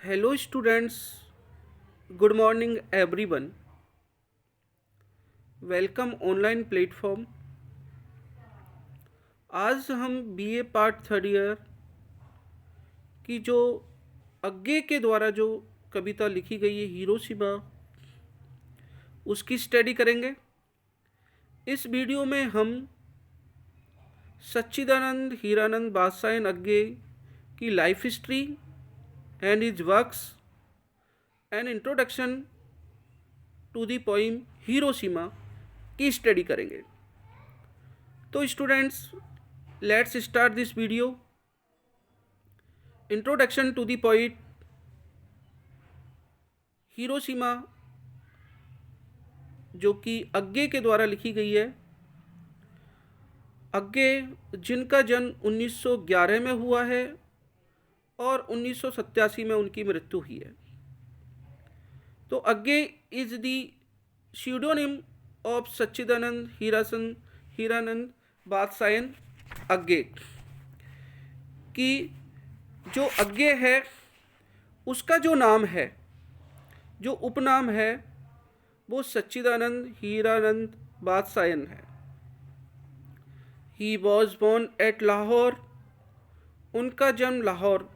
Hello students, good morning everyone. Welcome online platform. आज हम BA part third year की जो अग्गे के द्वारा जो कविता लिखी गई है हिरोशिमा, उसकी स्टडी करेंगे। इस वीडियो में हम सच्चिदानंद हीरानंद बादशाहन अग्गे की life history and his works and introduction to the poem Hiroshima की स्टडी करेंगे। तो students, let's start this video. Introduction to the poet Hiroshima, जो कि अग्गे के द्वारा लिखी गई है। अग्गे जिनका जन्म 1911 में हुआ है और 1987 में उनकी मृत्यु हुई है। तो अग्गे इज द स्यूडोनिम ऑफ सच्चिदानंद हीरानंद बादशाहन अग्गे। कि जो अग्गे है उसका जो नाम है, जो उपनाम है, वो सच्चिदानंद हीरानंद बादशाहन है। He was born at Lahore. उनका जन्म लाहौर,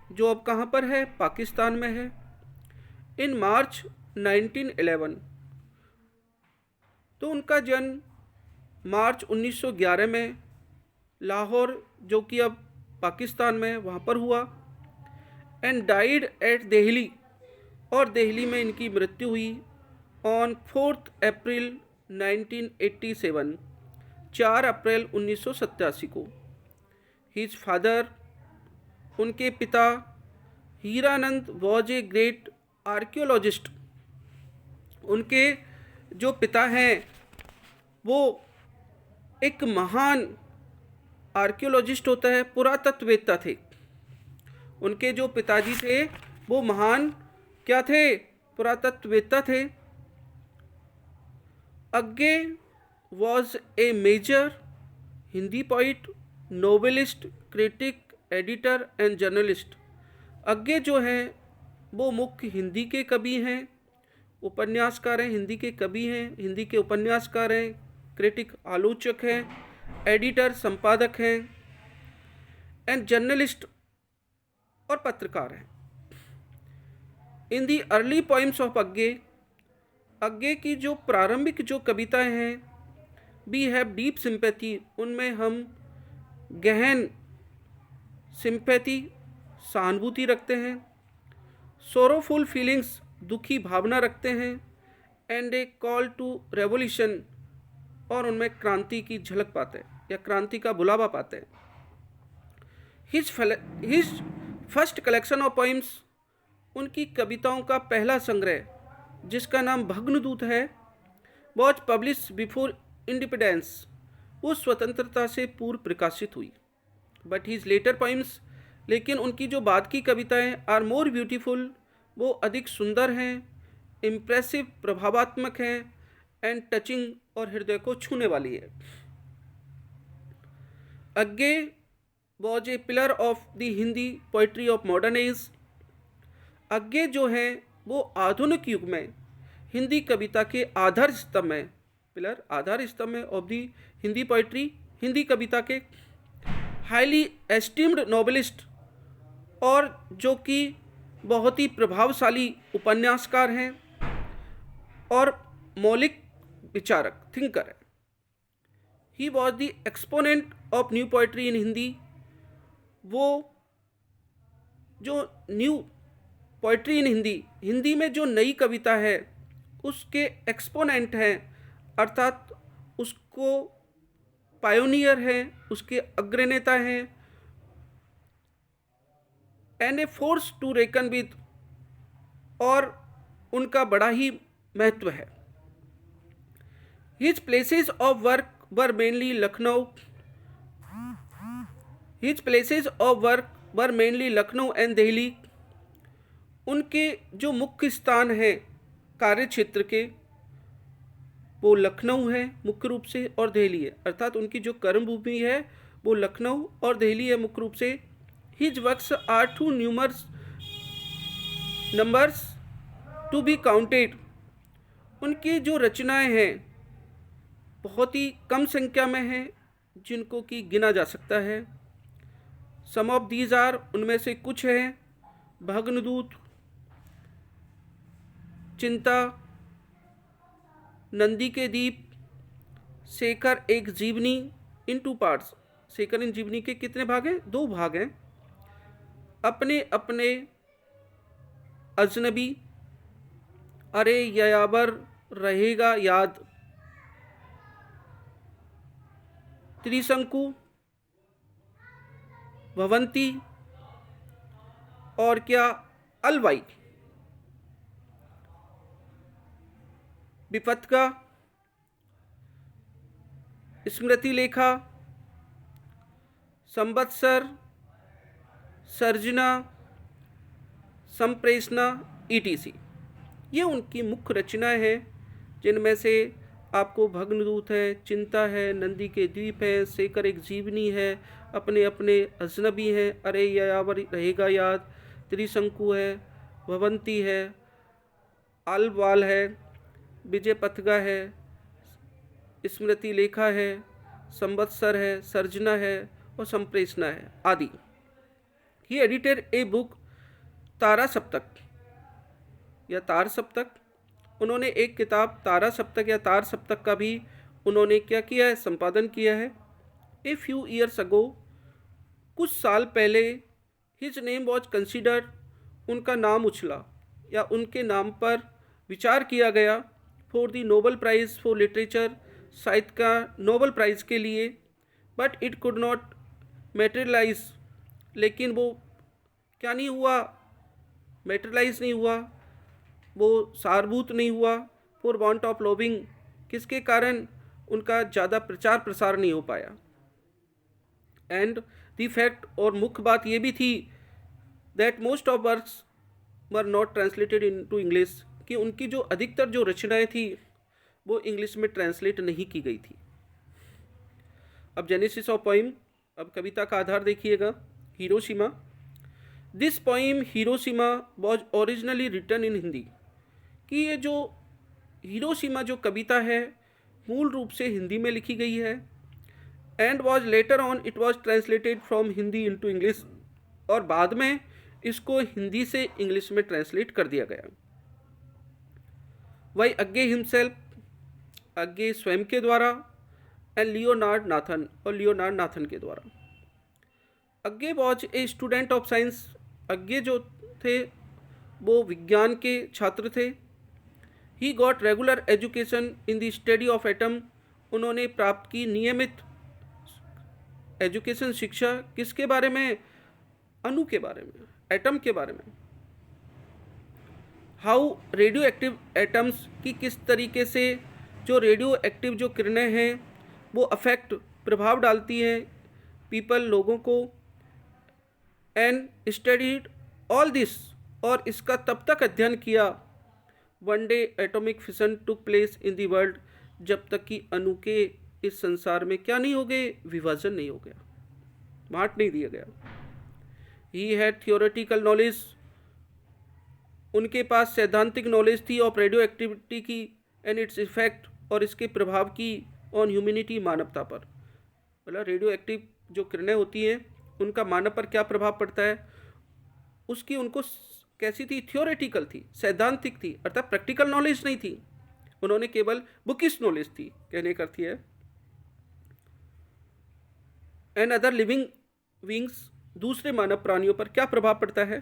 जो अब कहाँ पर है, पाकिस्तान में है, इन मार्च 1911। तो उनका जन्म मार्च 1911 में लाहौर, जो कि अब पाकिस्तान में, वहाँ पर हुआ। एंड डाइड एट दिल्ली, और दिल्ली में इनकी मृत्यु हुई ऑन 4 अप्रैल 1987, 4 अप्रैल 1987 को। हिज फादर, उनके पिता Hiranand was a great archaeologist. उनके जो पिता हैं वो एक महान आर्कियोलॉजिस्ट होता है, पुरातत्ववेत्ता थे। उनके जो पिताजी थे वो महान क्या थे, पुरातत्ववेत्ता थे। Agyeya was a major Hindi poet, novelist, critic, editor and journalist. Agyeya जो हैं वो मुख्य हिंदी के कवि हैं, उपन्यासकार हैं, हिंदी के कवि हैं, हिंदी के उपन्यासकार हैं, क्रिटिक आलोचक हैं, एडिटर संपादक हैं, एंड जर्नलिस्ट और पत्रकार हैं। इन दी अर्ली पोइम्स ऑफ अग्गे, अग्गे की जो प्रारंभिक जो कविताएं हैं, वी हैव डीप सिंपैथी, उनमें हम गहन सिंपैथी, सहानुभूति रखते हैं। सोरोफुल फीलिंग्स, दुखी भावना रखते हैं। And a call to revolution, और उनमें क्रांति की झलक पाते हैं या क्रांति का बुलावा पाते हैं। His first collection of poems, उनकी कविताओं का पहला संग्रह, जिसका नाम भग्नदूत है, वॉज पब्लिश बिफोर इंडिपेंडेंस, वो स्वतंत्रता से पूर्व प्रकाशित हुई। बट हिज लेटर पोइम्स, लेकिन उनकी जो बाद की कविताएं, आर मोर ब्यूटीफुल, वो अधिक सुंदर हैं, इम्प्रेसिव, प्रभावात्मक हैं, एंड टचिंग, और हृदय को छूने वाली है। अग्गे was A pillar of the Hindi poetry of modern age. अग्गे जो हैं वो आधुनिक युग में हिंदी कविता के आधार स्तंभ में, पिलर, आधार स्तंभ में of the Hindi poetry, Hindi कविता के। हाईली एस्टीम्ड नॉवेलिस्ट, और जो कि बहुत ही प्रभावशाली उपन्यासकार हैं और मौलिक विचारक, थिंकर है। He was the exponent of new poetry in Hindi. वो जो new poetry in Hindi, Hindi में जो नई कविता है उसके एक्सपोनेंट हैं, अर्थात उसको पायोनियर हैं, उसके अग्रनेता हैं। And a force to reckon with, और उनका बड़ा ही महत्व है। His places of work were mainly Lucknow. His places of work were mainly Lucknow and Delhi. उनके जो मुख्य स्थान हैं कार्य क्षेत्र के, वो लखनऊ है मुख्य रूप से, और दिल्ली है, अर्थात उनकी जो कर्मभूमि है वो लखनऊ और दिल्ली है मुख्य रूप से। His works are too numerous numbers to be counted, उनकी जो रचनाएं हैं बहुत ही कम संख्या में हैं जिनको कि गिना जा सकता है। सम ऑफ दीज आर, उनमें से कुछ हैं भग्नदूत, चिंता, नंदी के दीप, शेखर एक जीवनी इन टू पार्ट्स। शेखर इन जीवनी के कितने भाग हैं? 2 भाग हैं। अपने अपने अजनबी, अरे यायावर रहेगा याद, त्रिशंकु, भवंती, और क्या अलवाई, विपत्का, स्मृति लेखा, संवत्सर, सर्जना, संप्रेषणा, ईटीसी। ये उनकी मुख्य रचनाएं हैं जिनमें से आपको भग्नदूत है, चिंता है, नंदी के द्वीप है, शेखर एक जीवनी है, अपने अपने अजनबी हैं, अरे यायावर रहेगा याद, त्रिशंकु है, भवंती है, आलवाल है, विजय पथगा है, स्मृति लेखा है, संवत्सर है, सर्जना है और संप्रेषणा है आदि। ही एडिटेड ए बुक तारा सप्तक या तार सप्तक। उन्होंने एक किताब तारा सप्तक या तार सप्तक का भी उन्होंने क्या किया है? संपादन किया है। ए फ्यू ईयर्स अगो, कुछ साल पहले, हिज नेम वॉज कंसिडर्ड, उनका नाम उछला या उनके नाम पर विचार किया गया for the Nobel prize for literature, साहित्य का नोबल प्राइज़ के लिए। But it could not materialise, लेकिन वो क्या नहीं हुआ? मेटेरियलाइज नहीं हुआ, वो सारभूत नहीं हुआ। फॉर वांट ऑफ लॉबिंग, किसके कारण? उनका ज़्यादा प्रचार प्रसार नहीं हो पाया। एंड द फैक्ट, और मुख्य बात ये भी थी, that most of works were not translated into English, कि उनकी जो अधिकतर जो रचनाएं थी वो इंग्लिश में ट्रांसलेट नहीं की गई थी। अब जेनेसिस ऑफ पोइम, अब कविता का आधार देखिएगा। Hiroshima, this poem Hiroshima was originally written in Hindi, कि ये जो हिरोशिमा जो कविता है मूल रूप से हिंदी में लिखी गई है। And was later on it was translated from Hindi into English, और बाद में इसको हिंदी से इंग्लिश में ट्रांसलेट कर दिया गया। वाई अग्गे हिमसेल्फ, अग्गे स्वयं के द्वारा, एंड लियोनार्ड नाथन, और लियोनार्ड नाथन के द्वारा। अग्गे was a student of science, अग्गे जो थे वो विज्ञान के छात्र थे। He got regular education in the study of atom, उन्होंने प्राप्त की नियमित एजुकेशन, शिक्षा किसके बारे में? अणु के बारे में, एटम के बारे में। हाउ रेडियो एक्टिव एटम्स, की किस तरीके से जो रेडियो एक्टिव जो किरणें हैं वो अफेक्ट, प्रभाव डालती हैं पीपल, लोगों को। एंड स्टडीड ऑल दिस, और इसका तब तक अध्ययन किया, one day atomic fission took place in the world, जब तक कि अणु के इस संसार में क्या नहीं हो गए? विभाजन नहीं हो गया, बांट नहीं दिया गया। ही हैड थियोरेटिकल नॉलेज, उनके पास सैद्धांतिक नॉलेज थी ऑफ रेडियो एक्टिविटी की, एंड इट्स इफेक्ट, और इसके प्रभाव की, ऑन ह्यूमैनिटी, मानवता पर। मतलब रेडियो एक्टिव जो किरणें होती हैं उनका मानव पर क्या प्रभाव पड़ता है, उसकी उनको कैसी थी? थियोरेटिकल थी, सैद्धांतिक थी, अर्थात प्रैक्टिकल नॉलेज नहीं थी। उन्होंने केवल बुकिश नॉलेज थी, कहने का अर्थ है। एंड अदर लिविंग बीइंग्स, दूसरे मानव प्राणियों पर क्या प्रभाव पड़ता है?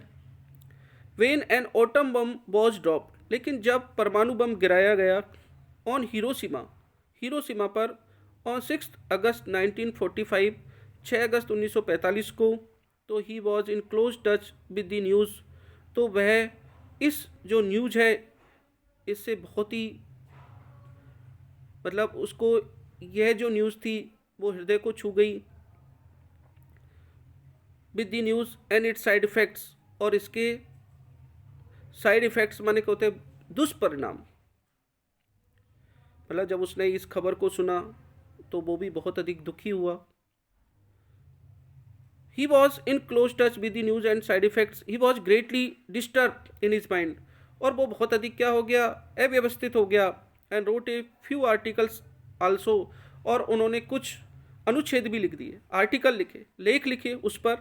When an atom bomb was drop, लेकिन जब परमाणु बम गिराया गया ऑन हिरोशिमा, हिरोशिमा पर, ऑन 6 अगस्त 1945, 6 अगस्त 1945 को, तो he was in close touch with the news, तो वह इस जो न्यूज़ है इससे बहुत ही, मतलब उसको यह जो न्यूज़ थी वो हृदय को छू गई। With the news and it's side effects, और इसके साइड इफ़ेक्ट्स माने क्या होते हैं? दुष्परिणाम। मतलब जब उसने इस खबर को सुना तो वो भी बहुत अधिक दुखी हुआ। ही was in close touch with the news and side effects, he was greatly disturb in his mind, और वो बहुत अधिक क्या हो गया, अव्यवस्थित हो गया, and wrote a few articles also, और उन्होंने कुछ अनुच्छेद भी लिख दिए, आर्टिकल लिखे, लेख लिखे उस पर,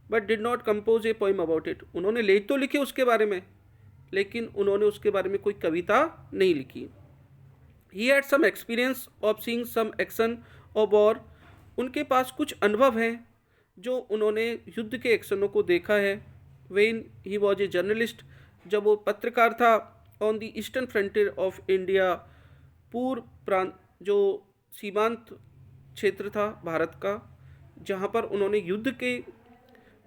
but did not compose A poem about it, उन्होंने लेख तो लिखे उसके बारे में, लेकिन उन्होंने उसके बारे में कोई कविता नहीं लिखी। He had some experience of seeing some action of war, उनके पास कुछ अनुभव हैं जो उन्होंने युद्ध के एक्शनों को देखा है। When he was a journalist, जब वो पत्रकार था, on the eastern frontier of India, पूर्व प्रांत जो सीमांत क्षेत्र था भारत का, जहाँ पर उन्होंने युद्ध के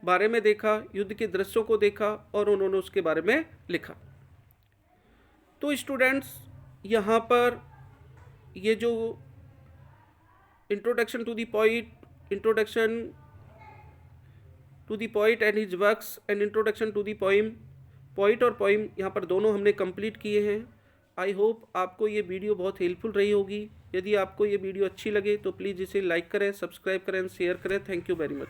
बारे में देखा, युद्ध के दृश्यों को देखा, और उन्होंने उसके बारे में लिखा। तो स्टूडेंट्स, यहाँ पर ये जो introduction to the poet, introduction to the poet and his works and introduction to the poem, poet और पोइम यहाँ पर दोनों हमने कंप्लीट किए हैं। आई होप आपको ये वीडियो बहुत हेल्पफुल रही होगी। यदि आपको ये वीडियो अच्छी लगे तो प्लीज़ इसे लाइक करें, सब्सक्राइब करें, शेयर करें। Thank you very much.